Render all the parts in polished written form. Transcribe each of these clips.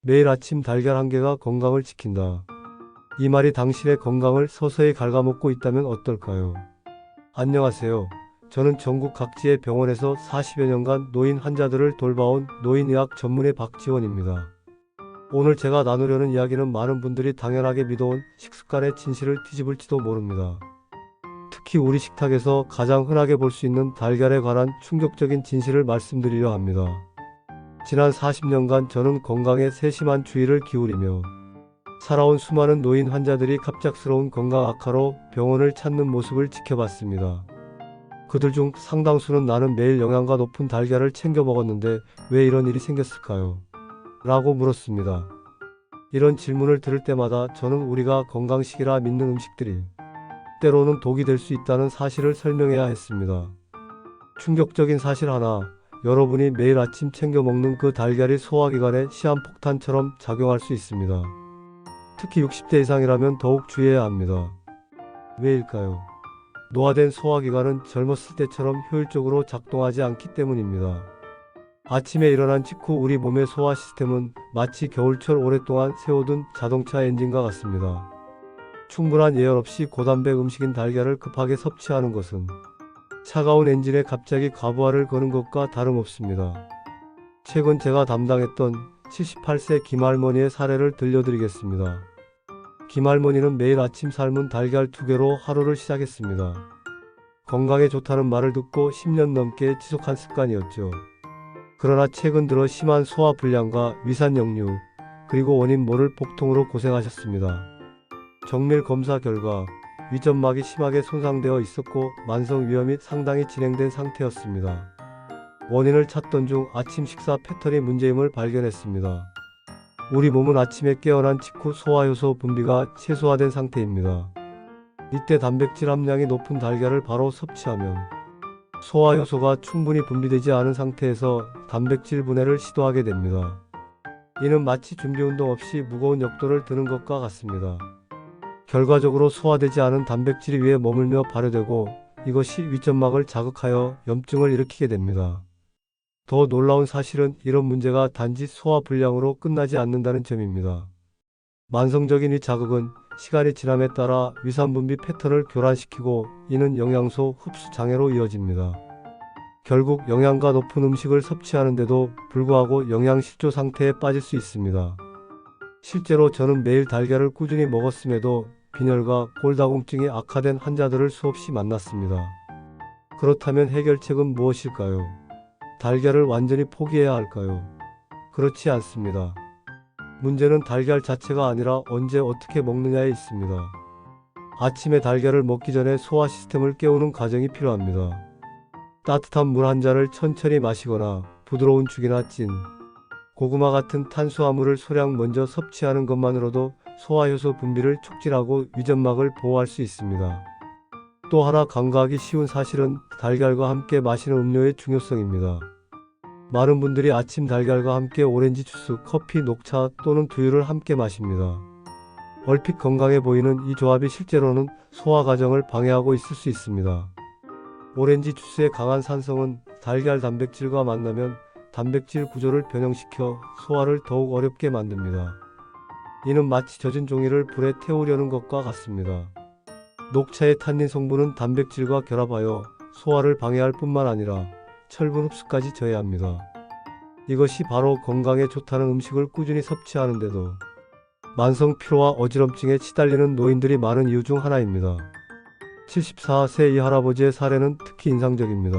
매일 아침 달걀 한 개가 건강을 지킨다. 이 말이 당신의 건강을 서서히 갉아먹고 있다면 어떨까요? 안녕하세요. 저는 전국 각지의 병원에서 40여 년간 노인 환자들을 돌봐온 노인의학 전문의 박지원입니다. 오늘 제가 나누려는 이야기는 많은 분들이 당연하게 믿어온 식습관의 진실을 뒤집을지도 모릅니다. 특히 우리 식탁에서 가장 흔하게 볼 수 있는 달걀에 관한 충격적인 진실을 말씀드리려 합니다. 지난 40년간 저는 건강에 세심한 주의를 기울이며 살아온 수많은 노인 환자들이 갑작스러운 건강 악화로 병원을 찾는 모습을 지켜봤습니다. 그들 중 상당수는 나는 매일 영양가 높은 달걀을 챙겨 먹었는데 왜 이런 일이 생겼을까요? 라고 물었습니다. 이런 질문을 들을 때마다 저는 우리가 건강식이라 믿는 음식들이 때로는 독이 될 수 있다는 사실을 설명해야 했습니다. 충격적인 사실 하나, 여러분이 매일 아침 챙겨 먹는 그 달걀이 소화기관에 시한폭탄처럼 작용할 수 있습니다. 특히 60대 이상이라면 더욱 주의해야 합니다. 왜일까요? 노화된 소화기관은 젊었을 때처럼 효율적으로 작동하지 않기 때문입니다. 아침에 일어난 직후 우리 몸의 소화 시스템은 마치 겨울철 오랫동안 세워둔 자동차 엔진과 같습니다. 충분한 예열 없이 고단백 음식인 달걀을 급하게 섭취하는 것은 차가운 엔진에 갑자기 과부하를 거는 것과 다름없습니다. 최근 제가 담당했던 78세 김할머니의 사례를 들려드리겠습니다. 김할머니는 매일 아침 삶은 달걀 2개로 하루를 시작했습니다. 건강에 좋다는 말을 듣고 10년 넘게 지속한 습관이었죠. 그러나 최근 들어 심한 소화불량과 위산역류, 그리고 원인 모를 복통으로 고생하셨습니다. 정밀 검사 결과 위점막이 심하게 손상되어 있었고 만성 위염이 상당히 진행된 상태였습니다. 원인을 찾던 중 아침 식사 패턴이 문제임을 발견했습니다. 우리 몸은 아침에 깨어난 직후 소화효소 분비가 최소화된 상태입니다. 이때 단백질 함량이 높은 달걀을 바로 섭취하면 소화효소가 충분히 분비되지 않은 상태에서 단백질 분해를 시도하게 됩니다. 이는 마치 준비운동 없이 무거운 역도를 드는 것과 같습니다. 결과적으로 소화되지 않은 단백질이 위에 머물며 발효되고 이것이 위점막을 자극하여 염증을 일으키게 됩니다. 더 놀라운 사실은 이런 문제가 단지 소화불량으로 끝나지 않는다는 점입니다. 만성적인 이 자극은 시간이 지남에 따라 위산분비 패턴을 교란시키고 이는 영양소 흡수 장애로 이어집니다. 결국 영양가 높은 음식을 섭취하는데도 불구하고 영양실조 상태에 빠질 수 있습니다. 실제로 저는 매일 달걀을 꾸준히 먹었음에도 빈혈과 골다공증이 악화된 환자들을 수없이 만났습니다. 그렇다면 해결책은 무엇일까요? 달걀을 완전히 포기해야 할까요? 그렇지 않습니다. 문제는 달걀 자체가 아니라 언제 어떻게 먹느냐에 있습니다. 아침에 달걀을 먹기 전에 소화 시스템을 깨우는 과정이 필요합니다. 따뜻한 물 한 잔을 천천히 마시거나 부드러운 죽이나 찐, 고구마 같은 탄수화물을 소량 먼저 섭취하는 것만으로도 소화효소 분비를 촉진하고 위점막을 보호할 수 있습니다. 또 하나 간과하기 쉬운 사실은 달걀과 함께 마시는 음료의 중요성입니다. 많은 분들이 아침 달걀과 함께 오렌지 주스, 커피, 녹차 또는 두유를 함께 마십니다. 얼핏 건강해 보이는 이 조합이 실제로는 소화 과정을 방해하고 있을 수 있습니다. 오렌지 주스의 강한 산성은 달걀 단백질과 만나면 단백질 구조를 변형시켜 소화를 더욱 어렵게 만듭니다. 이는 마치 젖은 종이를 불에 태우려는 것과 같습니다. 녹차의 탄닌 성분은 단백질과 결합하여 소화를 방해할 뿐만 아니라 철분 흡수까지 저해합니다. 이것이 바로 건강에 좋다는 음식을 꾸준히 섭취하는데도 만성 피로와 어지럼증에 시달리는 노인들이 많은 이유 중 하나입니다. 74세 이 할아버지의 사례는 특히 인상적입니다.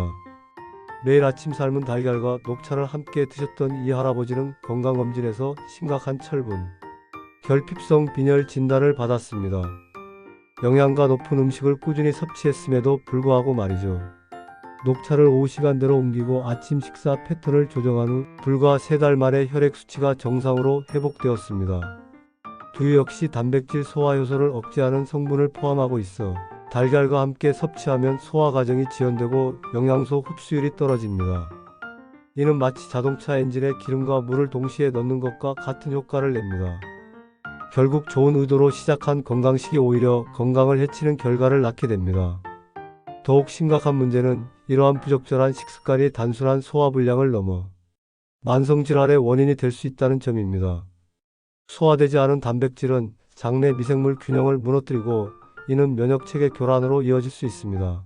매일 아침 삶은 달걀과 녹차를 함께 드셨던 이 할아버지는 건강검진에서 심각한 철분, 결핍성 빈혈 진단을 받았습니다. 영양가 높은 음식을 꾸준히 섭취했음에도 불구하고 말이죠. 녹차를 오후 시간대로 옮기고 아침 식사 패턴을 조정한 후 불과 3달 만에 혈액 수치가 정상으로 회복되었습니다. 두유 역시 단백질 소화효소를 억제하는 성분을 포함하고 있어 달걀과 함께 섭취하면 소화 과정이 지연되고 영양소 흡수율이 떨어집니다. 이는 마치 자동차 엔진에 기름과 물을 동시에 넣는 것과 같은 효과를 냅니다. 결국 좋은 의도로 시작한 건강식이 오히려 건강을 해치는 결과를 낳게 됩니다. 더욱 심각한 문제는 이러한 부적절한 식습관이 단순한 소화불량을 넘어 만성질환의 원인이 될 수 있다는 점입니다. 소화되지 않은 단백질은 장내 미생물 균형을 무너뜨리고 이는 면역체계 교란으로 이어질 수 있습니다.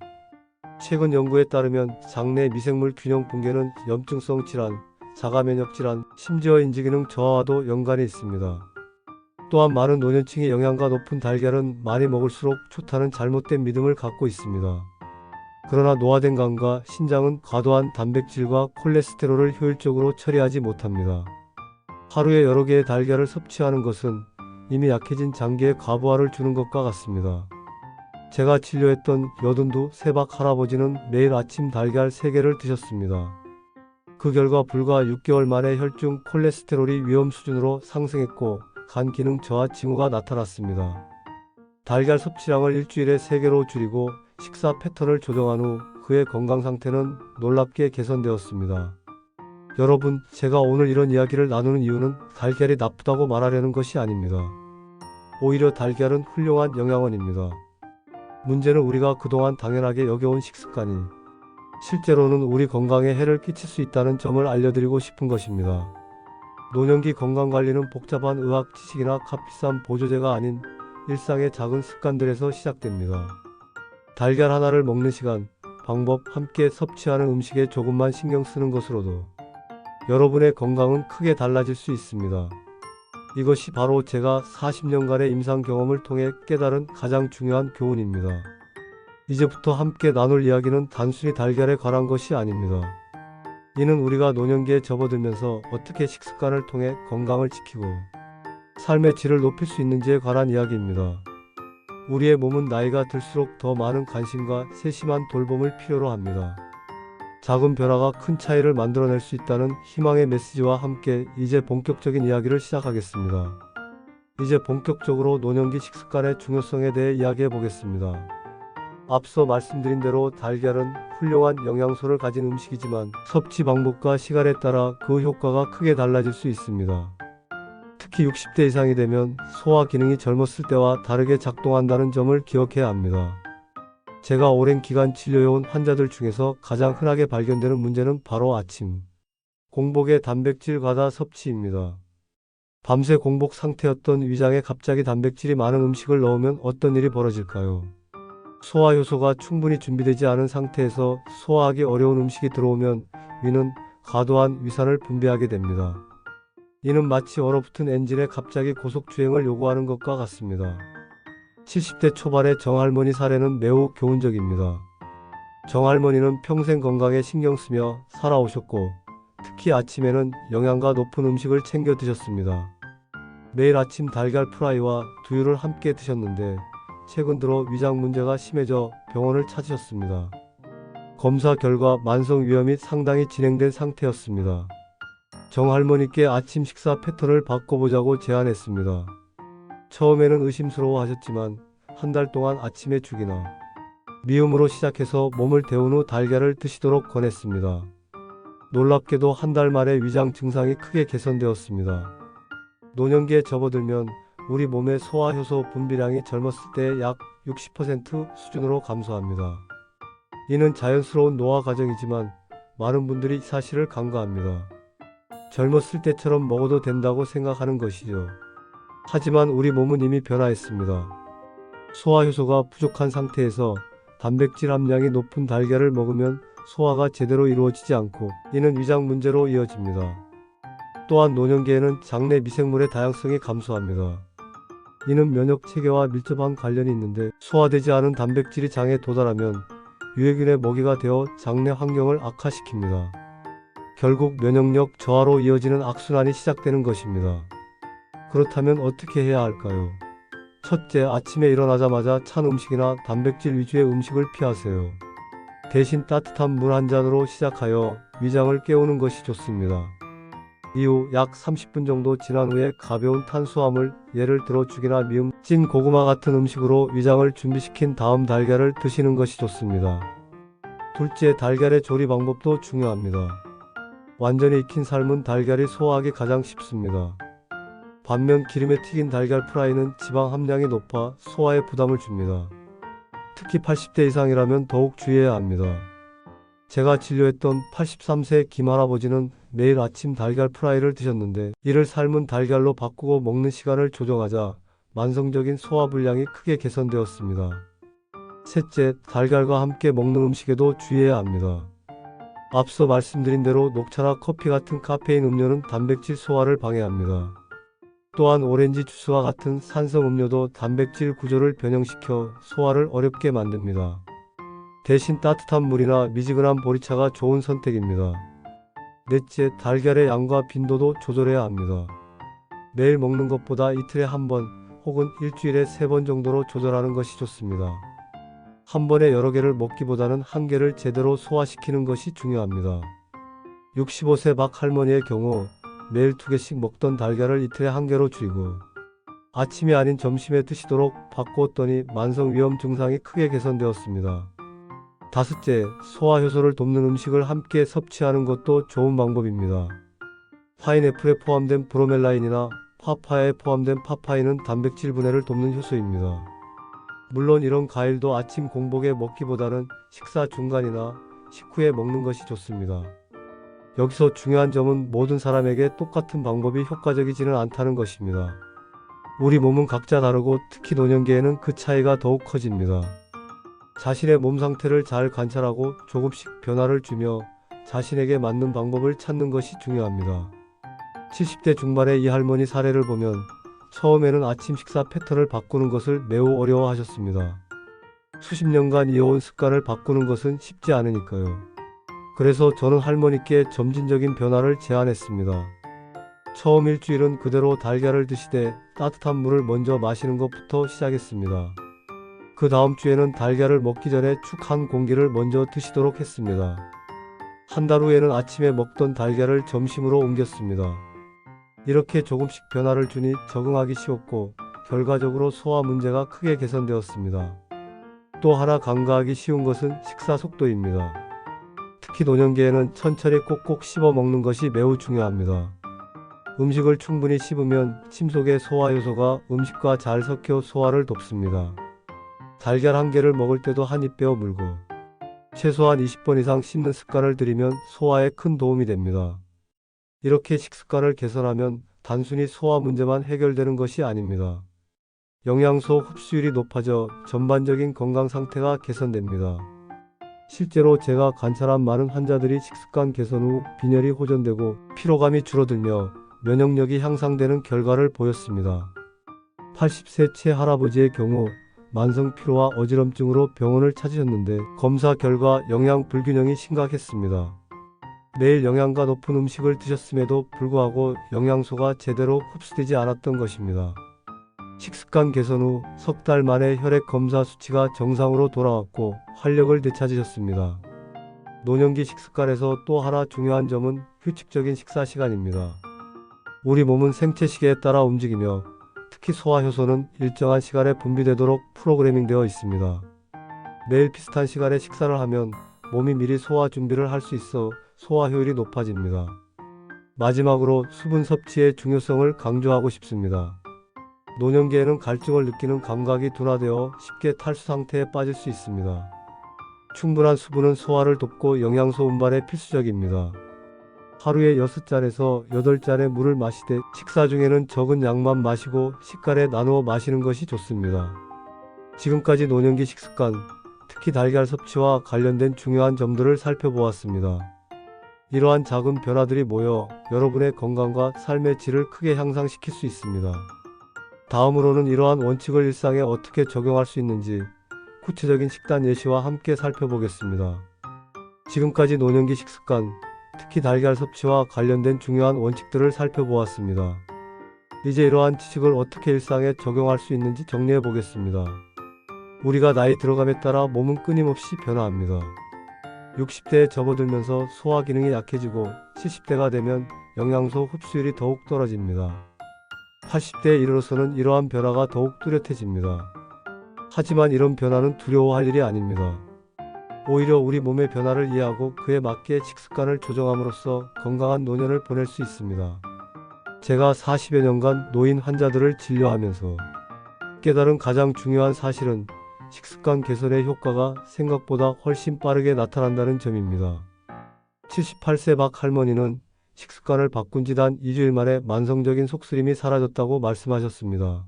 최근 연구에 따르면 장내 미생물 균형 붕괴는 염증성 질환, 자가면역 질환, 심지어 인지기능 저하와도 연관이 있습니다. 또한 많은 노년층의 영양가 높은 달걀은 많이 먹을수록 좋다는 잘못된 믿음을 갖고 있습니다. 그러나 노화된 간과 신장은 과도한 단백질과 콜레스테롤을 효율적으로 처리하지 못합니다. 하루에 여러 개의 달걀을 섭취하는 것은 이미 약해진 장기에 과부하를 주는 것과 같습니다. 제가 진료했던 82세박 할아버지는 매일 아침 달걀 3개를 드셨습니다. 그 결과 불과 6개월 만에 혈중 콜레스테롤이 위험 수준으로 상승했고 간 기능 저하 징후가 나타났습니다. 달걀 섭취량을 일주일에 3개로 줄이고 식사 패턴을 조정한 후 그의 건강 상태는 놀랍게 개선되었습니다. 여러분, 제가 오늘 이런 이야기를 나누는 이유는 달걀이 나쁘다고 말하려는 것이 아닙니다. 오히려 달걀은 훌륭한 영양원입니다. 문제는 우리가 그동안 당연하게 여겨온 식습관이 실제로는 우리 건강에 해를 끼칠 수 있다는 점을 알려드리고 싶은 것입니다. 노년기 건강관리는 복잡한 의학 지식이나 값비싼 보조제가 아닌 일상의 작은 습관들에서 시작됩니다. 달걀 하나를 먹는 시간, 방법, 함께 섭취하는 음식에 조금만 신경 쓰는 것으로도 여러분의 건강은 크게 달라질 수 있습니다. 이것이 바로 제가 40년간의 임상 경험을 통해 깨달은 가장 중요한 교훈입니다. 이제부터 함께 나눌 이야기는 단순히 달걀에 관한 것이 아닙니다. 이는 우리가 노년기에 접어들면서 어떻게 식습관을 통해 건강을 지키고 삶의 질을 높일 수 있는지에 관한 이야기입니다. 우리의 몸은 나이가 들수록 더 많은 관심과 세심한 돌봄을 필요로 합니다. 작은 변화가 큰 차이를 만들어낼 수 있다는 희망의 메시지와 함께 이제 본격적인 이야기를 시작하겠습니다. 이제 본격적으로 노년기 식습관의 중요성에 대해 이야기해 보겠습니다. 앞서 말씀드린 대로 달걀은 훌륭한 영양소를 가진 음식이지만 섭취 방법과 시간에 따라 그 효과가 크게 달라질 수 있습니다. 특히 60대 이상이 되면 소화 기능이 젊었을 때와 다르게 작동한다는 점을 기억해야 합니다. 제가 오랜 기간 진료해온 환자들 중에서 가장 흔하게 발견되는 문제는 바로 아침 공복의 단백질 과다 섭취입니다. 밤새 공복 상태였던 위장에 갑자기 단백질이 많은 음식을 넣으면 어떤 일이 벌어질까요? 소화 효소가 충분히 준비되지 않은 상태에서 소화하기 어려운 음식이 들어오면 위는 과도한 위산을 분비하게 됩니다. 이는 마치 얼어붙은 엔진에 갑자기 고속주행을 요구하는 것과 같습니다. 70대 초반의 정할머니 사례는 매우 교훈적입니다. 정할머니는 평생 건강에 신경 쓰며 살아오셨고 특히 아침에는 영양가 높은 음식을 챙겨 드셨습니다. 매일 아침 달걀 프라이와 두유를 함께 드셨는데 최근 들어 위장 문제가 심해져 병원을 찾으셨습니다. 검사 결과 만성 위염이 상당히 진행된 상태였습니다. 정할머니께 아침 식사 패턴을 바꿔보자고 제안했습니다. 처음에는 의심스러워 하셨지만 한 달 동안 아침에 죽이나 미음으로 시작해서 몸을 데운 후 달걀을 드시도록 권했습니다. 놀랍게도 한 달 만에 위장 증상이 크게 개선되었습니다. 노년기에 접어들면 우리 몸의 소화효소 분비량이 젊었을 때 약 60% 수준으로 감소합니다. 이는 자연스러운 노화 과정이지만 많은 분들이 이 사실을 간과합니다. 젊었을 때처럼 먹어도 된다고 생각하는 것이죠. 하지만 우리 몸은 이미 변화했습니다. 소화효소가 부족한 상태에서 단백질 함량이 높은 달걀을 먹으면 소화가 제대로 이루어지지 않고 이는 위장 문제로 이어집니다. 또한 노년기에는 장내 미생물의 다양성이 감소합니다. 이는 면역 체계와 밀접한 관련이 있는데 소화되지 않은 단백질이 장에 도달하면 유해균의 먹이가 되어 장내 환경을 악화시킵니다. 결국 면역력 저하로 이어지는 악순환이 시작되는 것입니다. 그렇다면 어떻게 해야 할까요? 첫째, 아침에 일어나자마자 찬 음식이나 단백질 위주의 음식을 피하세요. 대신 따뜻한 물 한 잔으로 시작하여 위장을 깨우는 것이 좋습니다. 이후 약 30분 정도 지난 후에 가벼운 탄수화물, 예를 들어 죽이나 미음, 찐 고구마 같은 음식으로 위장을 준비시킨 다음 달걀을 드시는 것이 좋습니다. 둘째, 달걀의 조리 방법도 중요합니다. 완전히 익힌 삶은 달걀이 소화하기 가장 쉽습니다. 반면 기름에 튀긴 달걀 프라이는 지방 함량이 높아 소화에 부담을 줍니다. 특히 80대 이상이라면 더욱 주의해야 합니다. 제가 진료했던 83세 김할아버지는 매일 아침 달걀 프라이를 드셨는데 이를 삶은 달걀로 바꾸고 먹는 시간을 조정하자 만성적인 소화불량이 크게 개선되었습니다. 셋째, 달걀과 함께 먹는 음식에도 주의해야 합니다. 앞서 말씀드린 대로 녹차나 커피 같은 카페인 음료는 단백질 소화를 방해합니다. 또한 오렌지 주스와 같은 산성 음료도 단백질 구조를 변형시켜 소화를 어렵게 만듭니다. 대신 따뜻한 물이나 미지근한 보리차가 좋은 선택입니다. 넷째, 달걀의 양과 빈도도 조절해야 합니다. 매일 먹는 것보다 이틀에 한 번 혹은 일주일에 3번 정도로 조절하는 것이 좋습니다. 한 번에 여러 개를 먹기보다는 한 개를 제대로 소화시키는 것이 중요합니다. 65세 박 할머니의 경우 매일 2개씩 먹던 달걀을 이틀에 1개로 줄이고 아침이 아닌 점심에 드시도록 바꾸었더니 만성위험 증상이 크게 개선되었습니다. 다섯째, 소화효소를 돕는 음식을 함께 섭취하는 것도 좋은 방법입니다. 파인애플에 포함된 브로멜라인이나 파파야에 포함된 파파인은 단백질 분해를 돕는 효소입니다. 물론 이런 과일도 아침 공복에 먹기보다는 식사 중간이나 식후에 먹는 것이 좋습니다. 여기서 중요한 점은 모든 사람에게 똑같은 방법이 효과적이지는 않다는 것입니다. 우리 몸은 각자 다르고 특히 노년기에는 그 차이가 더욱 커집니다. 자신의 몸 상태를 잘 관찰하고 조금씩 변화를 주며 자신에게 맞는 방법을 찾는 것이 중요합니다. 70대 중반의 이 할머니 사례를 보면 처음에는 아침 식사 패턴을 바꾸는 것을 매우 어려워하셨습니다. 수십 년간 이어온 습관을 바꾸는 것은 쉽지 않으니까요. 그래서 저는 할머니께 점진적인 변화를 제안했습니다. 처음 일주일은 그대로 달걀을 드시되 따뜻한 물을 먼저 마시는 것부터 시작했습니다. 그 다음 주에는 달걀을 먹기 전에 축한 공기를 먼저 드시도록 했습니다. 한 달 후에는 아침에 먹던 달걀을 점심으로 옮겼습니다. 이렇게 조금씩 변화를 주니 적응하기 쉬웠고 결과적으로 소화 문제가 크게 개선되었습니다. 또 하나 간과하기 쉬운 것은 식사 속도입니다. 특히 노년기에는 천천히 꼭꼭 씹어 먹는 것이 매우 중요합니다. 음식을 충분히 씹으면 침 속의 소화효소가 음식과 잘 섞여 소화를 돕습니다. 달걀 1개를 먹을 때도 한 입 베어 물고 최소한 20번 이상 씹는 습관을 들이면 소화에 큰 도움이 됩니다. 이렇게 식습관을 개선하면 단순히 소화 문제만 해결되는 것이 아닙니다. 영양소 흡수율이 높아져 전반적인 건강 상태가 개선됩니다. 실제로 제가 관찰한 많은 환자들이 식습관 개선 후 빈혈이 호전되고 피로감이 줄어들며 면역력이 향상되는 결과를 보였습니다. 80세 최할아버지의 경우 만성 피로와 어지럼증으로 병원을 찾으셨는데 검사 결과 영양 불균형이 심각했습니다. 매일 영양가 높은 음식을 드셨음에도 불구하고 영양소가 제대로 흡수되지 않았던 것입니다. 식습관 개선 후 석 달 만에 혈액 검사 수치가 정상으로 돌아왔고 활력을 되찾으셨습니다. 노년기 식습관에서 또 하나 중요한 점은 규칙적인 식사 시간입니다. 우리 몸은 생체 시계에 따라 움직이며 특히 소화효소는 일정한 시간에 분비되도록 프로그래밍 되어 있습니다. 매일 비슷한 시간에 식사를 하면 몸이 미리 소화 준비를 할 수 있어 소화 효율이 높아집니다. 마지막으로 수분 섭취의 중요성을 강조하고 싶습니다. 노년기에는 갈증을 느끼는 감각이 둔화되어 쉽게 탈수 상태에 빠질 수 있습니다. 충분한 수분은 소화를 돕고 영양소 운반에 필수적입니다. 하루에 6잔에서 8잔의 물을 마시되 식사 중에는 적은 양만 마시고 식간에 나누어 마시는 것이 좋습니다. 지금까지 노년기 식습관, 특히 달걀 섭취와 관련된 중요한 점들을 살펴보았습니다. 이러한 작은 변화들이 모여 여러분의 건강과 삶의 질을 크게 향상시킬 수 있습니다. 다음으로는 이러한 원칙을 일상에 어떻게 적용할 수 있는지 구체적인 식단 예시와 함께 살펴보겠습니다. 지금까지 노년기 식습관, 특히 달걀 섭취와 관련된 중요한 원칙들을 살펴보았습니다. 이제 이러한 지식을 어떻게 일상에 적용할 수 있는지 정리해 보겠습니다. 우리가 나이 들어감에 따라 몸은 끊임없이 변화합니다. 60대에 접어들면서 소화 기능이 약해지고 70대가 되면 영양소 흡수율이 더욱 떨어집니다. 80대에 이르러서는 이러한 변화가 더욱 뚜렷해집니다. 하지만 이런 변화는 두려워할 일이 아닙니다. 오히려 우리 몸의 변화를 이해하고 그에 맞게 식습관을 조정함으로써 건강한 노년을 보낼 수 있습니다. 제가 40여 년간 노인 환자들을 진료하면서 깨달은 가장 중요한 사실은 식습관 개선의 효과가 생각보다 훨씬 빠르게 나타난다는 점입니다. 78세 박 할머니는 식습관을 바꾼 지 단 2주일 만에 만성적인 속쓰림이 사라졌다고 말씀하셨습니다.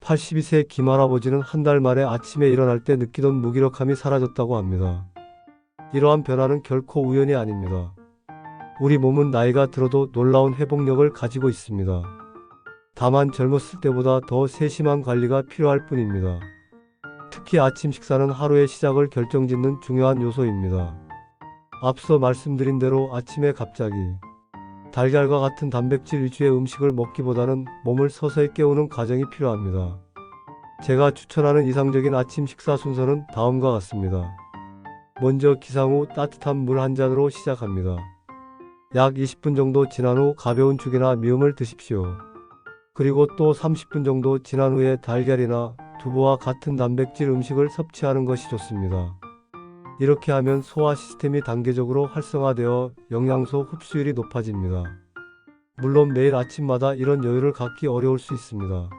82세 김할아버지는 한 달 만에 아침에 일어날 때 느끼던 무기력함이 사라졌다고 합니다. 이러한 변화는 결코 우연이 아닙니다. 우리 몸은 나이가 들어도 놀라운 회복력을 가지고 있습니다. 다만 젊었을 때보다 더 세심한 관리가 필요할 뿐입니다. 특히 아침 식사는 하루의 시작을 결정짓는 중요한 요소입니다. 앞서 말씀드린 대로 아침에 갑자기 달걀과 같은 단백질 위주의 음식을 먹기보다는 몸을 서서히 깨우는 과정이 필요합니다. 제가 추천하는 이상적인 아침 식사 순서는 다음과 같습니다. 먼저 기상 후 따뜻한 물 한 잔으로 시작합니다. 약 20분 정도 지난 후 가벼운 죽이나 미음을 드십시오. 그리고 또 30분 정도 지난 후에 달걀이나 두부와 같은 단백질 음식을 섭취하는 것이 좋습니다. 이렇게 하면 소화 시스템이 단계적으로 활성화되어 영양소 흡수율이 높아집니다. 물론 매일 아침마다 이런 여유를 갖기 어려울 수 있습니다.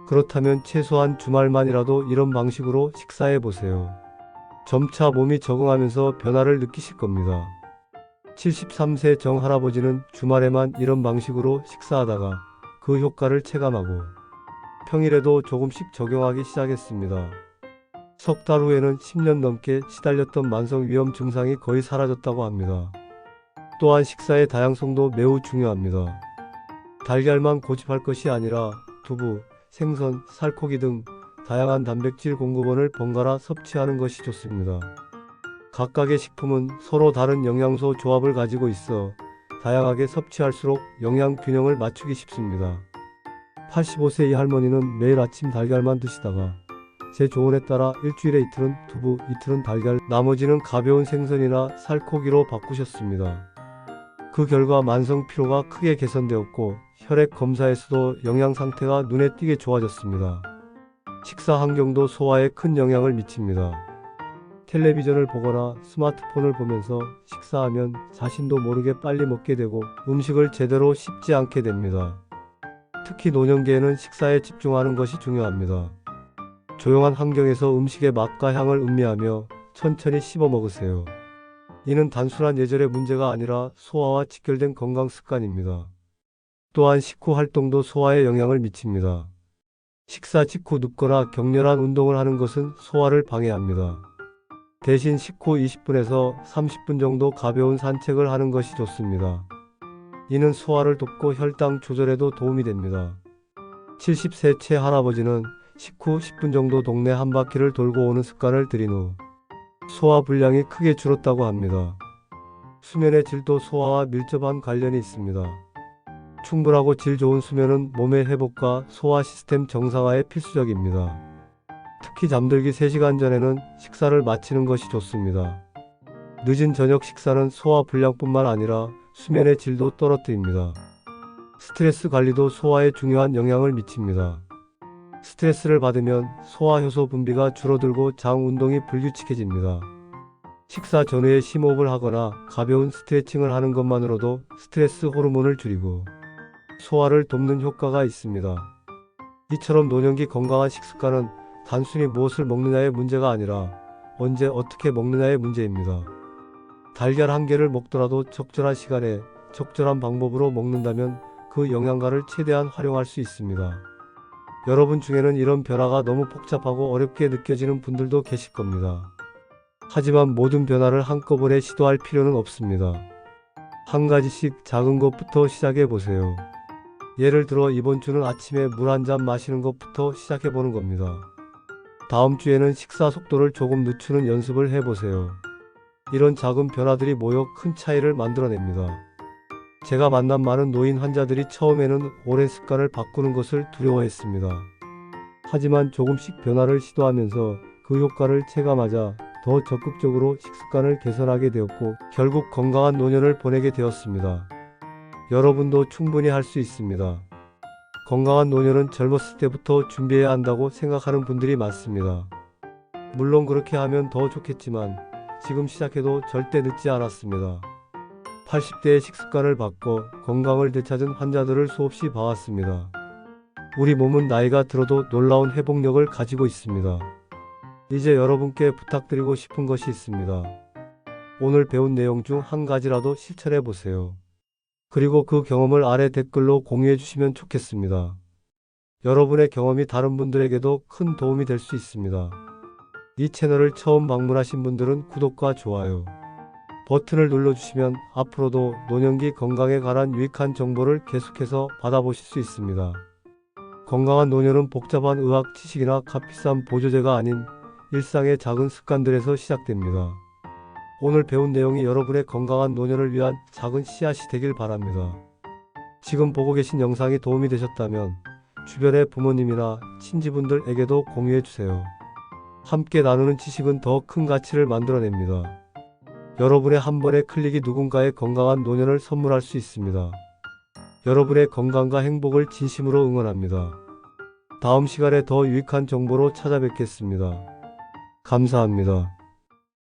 그렇다면 최소한 주말만이라도 이런 방식으로 식사해 보세요. 점차 몸이 적응하면서 변화를 느끼실 겁니다. 73세 정 할아버지는 주말에만 이런 방식으로 식사하다가 그 효과를 체감하고 평일에도 조금씩 적용하기 시작했습니다. 석 달 후에는 10년 넘게 시달렸던 만성 위염 증상이 거의 사라졌다고 합니다. 또한 식사의 다양성도 매우 중요합니다. 달걀만 고집할 것이 아니라 두부, 생선, 살코기 등 다양한 단백질 공급원을 번갈아 섭취하는 것이 좋습니다. 각각의 식품은 서로 다른 영양소 조합을 가지고 있어 다양하게 섭취할수록 영양 균형을 맞추기 쉽습니다. 85세 이 할머니는 매일 아침 달걀만 드시다가 제 조언에 따라 일주일에 이틀은 두부, 이틀은 달걀, 나머지는 가벼운 생선이나 살코기로 바꾸셨습니다. 그 결과 만성 피로가 크게 개선되었고 혈액 검사에서도 영양 상태가 눈에 띄게 좋아졌습니다. 식사 환경도 소화에 큰 영향을 미칩니다. 텔레비전을 보거나 스마트폰을 보면서 식사하면 자신도 모르게 빨리 먹게 되고 음식을 제대로 씹지 않게 됩니다. 특히 노년기에는 식사에 집중하는 것이 중요합니다. 조용한 환경에서 음식의 맛과 향을 음미하며 천천히 씹어 먹으세요. 이는 단순한 예절의 문제가 아니라 소화와 직결된 건강 습관입니다. 또한 식후 활동도 소화에 영향을 미칩니다. 식사 직후 눕거나 격렬한 운동을 하는 것은 소화를 방해합니다. 대신 식후 20분에서 30분 정도 가벼운 산책을 하는 것이 좋습니다. 이는 소화를 돕고 혈당 조절에도 도움이 됩니다. 70세 최 할아버지는 식후 10분 정도 동네 한 바퀴를 돌고 오는 습관을 들인 후 소화 불량이 크게 줄었다고 합니다. 수면의 질도 소화와 밀접한 관련이 있습니다. 충분하고 질 좋은 수면은 몸의 회복과 소화 시스템 정상화에 필수적입니다. 특히 잠들기 3시간 전에는 식사를 마치는 것이 좋습니다. 늦은 저녁 식사는 소화 불량뿐만 아니라 수면의 질도 떨어뜨립니다. 스트레스 관리도 소화에 중요한 영향을 미칩니다. 스트레스를 받으면 소화효소 분비가 줄어들고 장 운동이 불규칙해집니다. 식사 전후에 심호흡을 하거나 가벼운 스트레칭을 하는 것만으로도 스트레스 호르몬을 줄이고 소화를 돕는 효과가 있습니다. 이처럼 노년기 건강한 식습관은 단순히 무엇을 먹느냐의 문제가 아니라 언제 어떻게 먹느냐의 문제입니다. 달걀 한 개를 먹더라도 적절한 시간에 적절한 방법으로 먹는다면 그 영양가를 최대한 활용할 수 있습니다. 여러분 중에는 이런 변화가 너무 복잡하고 어렵게 느껴지는 분들도 계실 겁니다. 하지만 모든 변화를 한꺼번에 시도할 필요는 없습니다. 한 가지씩 작은 것부터 시작해 보세요. 예를 들어 이번 주는 아침에 물 한 잔 마시는 것부터 시작해 보는 겁니다. 다음 주에는 식사 속도를 조금 늦추는 연습을 해보세요. 이런 작은 변화들이 모여 큰 차이를 만들어냅니다. 제가 만난 많은 노인 환자들이 처음에는 오랜 습관을 바꾸는 것을 두려워했습니다. 하지만 조금씩 변화를 시도하면서 그 효과를 체감하자 더 적극적으로 식습관을 개선하게 되었고 결국 건강한 노년을 보내게 되었습니다. 여러분도 충분히 할 수 있습니다. 건강한 노년은 젊었을 때부터 준비해야 한다고 생각하는 분들이 많습니다. 물론 그렇게 하면 더 좋겠지만 지금 시작해도 절대 늦지 않았습니다. 80대의 식습관을 바꿔 건강을 되찾은 환자들을 수없이 봐왔습니다. 우리 몸은 나이가 들어도 놀라운 회복력을 가지고 있습니다. 이제 여러분께 부탁드리고 싶은 것이 있습니다. 오늘 배운 내용 중 한 가지라도 실천해 보세요. 그리고 그 경험을 아래 댓글로 공유해 주시면 좋겠습니다. 여러분의 경험이 다른 분들에게도 큰 도움이 될 수 있습니다. 이 채널을 처음 방문하신 분들은 구독과 좋아요 버튼을 눌러주시면 앞으로도 노년기 건강에 관한 유익한 정보를 계속해서 받아보실 수 있습니다. 건강한 노년은 복잡한 의학 지식이나 값비싼 보조제가 아닌 일상의 작은 습관들에서 시작됩니다. 오늘 배운 내용이 여러분의 건강한 노년을 위한 작은 씨앗이 되길 바랍니다. 지금 보고 계신 영상이 도움이 되셨다면 주변의 부모님이나 친지분들에게도 공유해 주세요. 함께 나누는 지식은 더 큰 가치를 만들어냅니다. 여러분의 한 번의 클릭이 누군가의 건강한 노년을 선물할 수 있습니다. 여러분의 건강과 행복을 진심으로 응원합니다. 다음 시간에 더 유익한 정보로 찾아뵙겠습니다. 감사합니다.